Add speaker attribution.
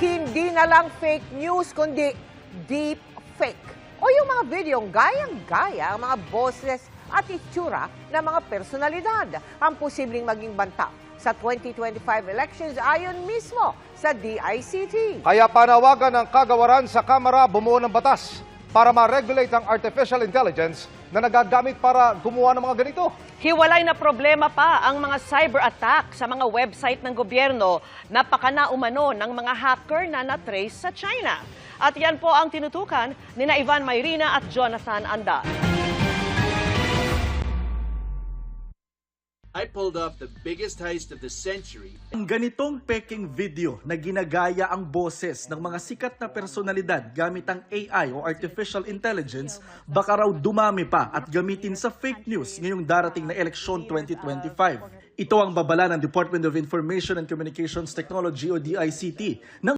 Speaker 1: hindi na lang fake news kundi deep fake. O yung mga videong gayang-gaya ang mga boses at itsura ng mga personalidad ang posibleng maging banta sa 2025 elections ayon mismo sa DICT.
Speaker 2: Kaya panawagan ng kagawaran sa Kamara bumuo ng batas para ma-regulate ang artificial intelligence na nagagamit para gumawa ng mga ganito.
Speaker 3: Hiwalay na problema pa ang mga cyber attack sa mga website ng gobyerno na pakana-umano ng mga hacker na na-trace sa China. At yan po ang tinutukan ni Ivan Mayrina at Jonathan Anda.
Speaker 4: I pulled off the biggest heist of the century.
Speaker 5: Ang ganitong peking video na ginagaya ang boses ng mga sikat na personalidad gamit ang AI o Artificial Intelligence, baka raw dumami pa at gamitin sa fake news ngayong darating na eleksyon 2025. Ito ang babala ng Department of Information and Communications Technology o DICT ng